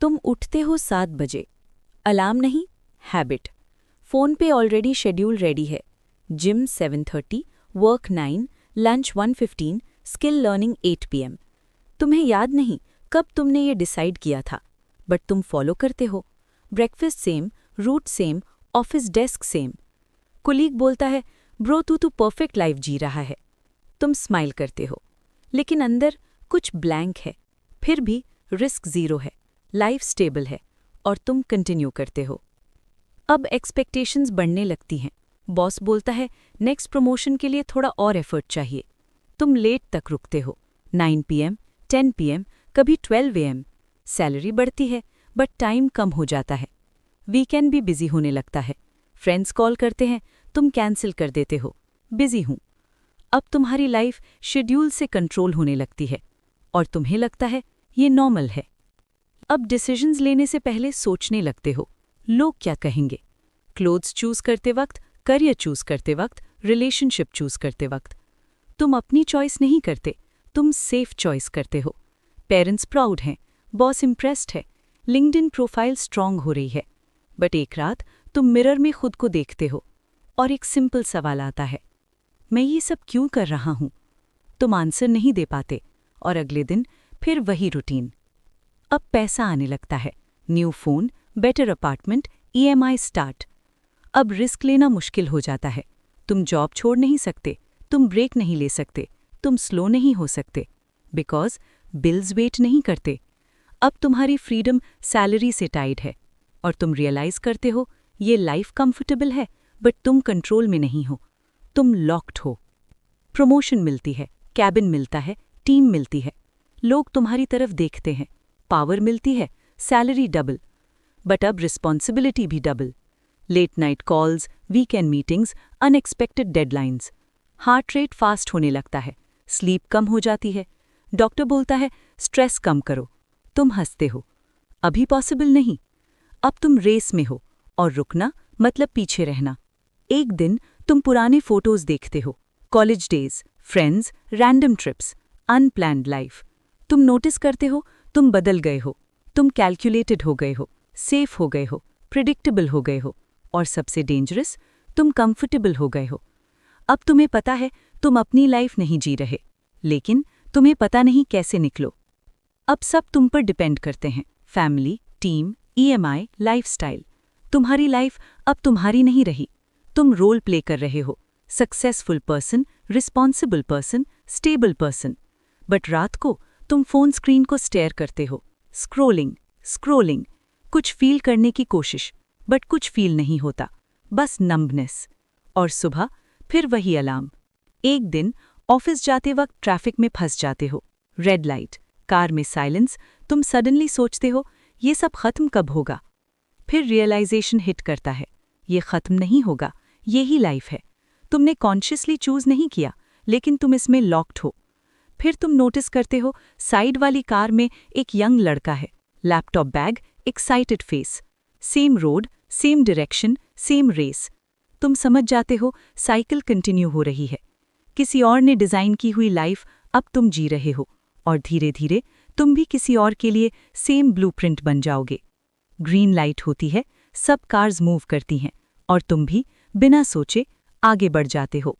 तुम उठते हो 7 बजे। अलार्म नहीं, हैबिट। फ़ोन पे ऑलरेडी शेड्यूल रेडी है। Gym 7:30, work 9, lunch 1:15, skill learning 8 PM। तुम्हें याद नहीं कब तुमने ये डिसाइड किया था, बट तुम फॉलो करते हो। Breakfast same, route same, office desk same. Colleague बोलता है, ब्रो तू परफेक्ट लाइफ जी रहा है। तुम स्माइल करते हो, लेकिन अंदर कुछ ब्लैंक है। फिर भी रिस्क ज़ीरो है, लाइफ स्टेबल है, और तुम कंटिन्यू करते हो। अब एक्सपेक्टेशंस बढ़ने लगती हैं। बॉस बोलता है, नेक्स्ट प्रमोशन के लिए थोड़ा और एफर्ट चाहिए। तुम लेट तक रुकते हो, 9 PM, 10 PM, कभी 12 AM। सैलरी बढ़ती है, बट टाइम कम हो जाता है। वीकेंड भी बिजी होने लगता है। फ्रेंड्स कॉल करते हैं, तुम कैंसिल कर देते हो, बिजी हूँ। अब तुम्हारी लाइफ शेड्यूल से कंट्रोल होने लगती है, और तुम्हें लगता है ये नॉर्मल है। अब डिसीजंस लेने से पहले सोचने लगते हो, लोग क्या कहेंगे। क्लोथ्स चूज करते वक्त, करियर चूज करते वक्त, रिलेशनशिप चूज करते वक्त। तुम अपनी चॉइस नहीं करते, तुम सेफ चॉइस करते हो। पेरेंट्स प्राउड हैं, बॉस इम्प्रेस्ड है, लिंक्डइन प्रोफाइल स्ट्रांग हो रही है। बट एक रात तुम मिरर में खुद को देखते हो, और एक सिंपल सवाल आता है, मैं ये सब क्यों कर रहा हूँ? तुम आंसर नहीं दे पाते, और अगले दिन फिर वही रूटीन। अब पैसा आने लगता है, new phone, better apartment, EMI start. अब रिस्क लेना मुश्किल हो जाता है। तुम जॉब छोड़ नहीं सकते, तुम ब्रेक नहीं ले सकते, तुम स्लो नहीं हो सकते, बिकॉज बिल्स वेट नहीं करते। अब तुम्हारी फ्रीडम सैलरी से टाइड है, और तुम रियलाइज करते हो ये लाइफ कंफर्टेबल है, बट तुम कंट्रोल में नहीं हो, तुम लॉक्ड हो। प्रमोशन मिलती है, कैबिन मिलता है, टीम मिलती है, लोग तुम्हारी तरफ देखते हैं, पावर मिलती है, सैलरी डबल। बट अब रिस्पॉन्सिबिलिटी भी double. Late night calls, weekend meetings, unexpected deadlines. Heart rate fast होने लगता है, स्लीप कम हो जाती है। डॉक्टर बोलता है स्ट्रेस कम करो, तुम हंसते हो, अभी पॉसिबल नहीं। अब तुम रेस में हो, और रुकना मतलब पीछे रहना। एक दिन तुम पुराने फोटोज देखते हो, college days, friends, random trips, unplanned life. तुम नोटिस करते हो तुम बदल गए हो, तुम कैलकुलेटेड हो गए हो, सेफ हो गए हो, प्रिडिक्टेबल हो गए हो, और सबसे डेंजरस, तुम कंफर्टेबल हो गए हो। अब तुम्हें पता है तुम अपनी लाइफ नहीं जी रहे, लेकिन तुम्हें पता नहीं कैसे निकलो। अब सब तुम पर डिपेंड करते हैं, फैमिली, टीम, EMI, लाइफस्टाइल। तुम्हारी लाइफ अब तुम्हारी नहीं रही, तुम रोल प्ले कर रहे हो, successful person, responsible person, stable person. But रात को तुम फोन स्क्रीन को स्टेयर करते हो, स्क्रोलिंग स्क्रोलिंग, कुछ फील करने की कोशिश, बट कुछ फील नहीं होता, बस नंबनेस। और सुबह फिर वही अलार्म। एक दिन ऑफिस जाते वक्त ट्रैफिक में फंस जाते हो, रेड लाइट, कार में साइलेंस। तुम सडनली सोचते हो ये सब खत्म कब होगा? फिर रियलाइजेशन हिट करता है, ये खत्म नहीं होगा, यही लाइफ है। तुमने कॉन्शियसली चूज नहीं किया, लेकिन तुम इसमें लॉक्ड हो। फिर तुम नोटिस करते हो साइड वाली कार में एक यंग लड़का है, laptop bag, excited face. Same road, same direction, same race. तुम समझ जाते हो साइकिल कंटिन्यू हो रही है, किसी और ने डिज़ाइन की हुई लाइफ अब तुम जी रहे हो, और धीरे धीरे तुम भी किसी और के लिए सेम ब्लूप्रिंट बन जाओगे। ग्रीन लाइट होती है, सब कार्स मूव करती हैं, और तुम भी बिना सोचे आगे बढ़ जाते हो।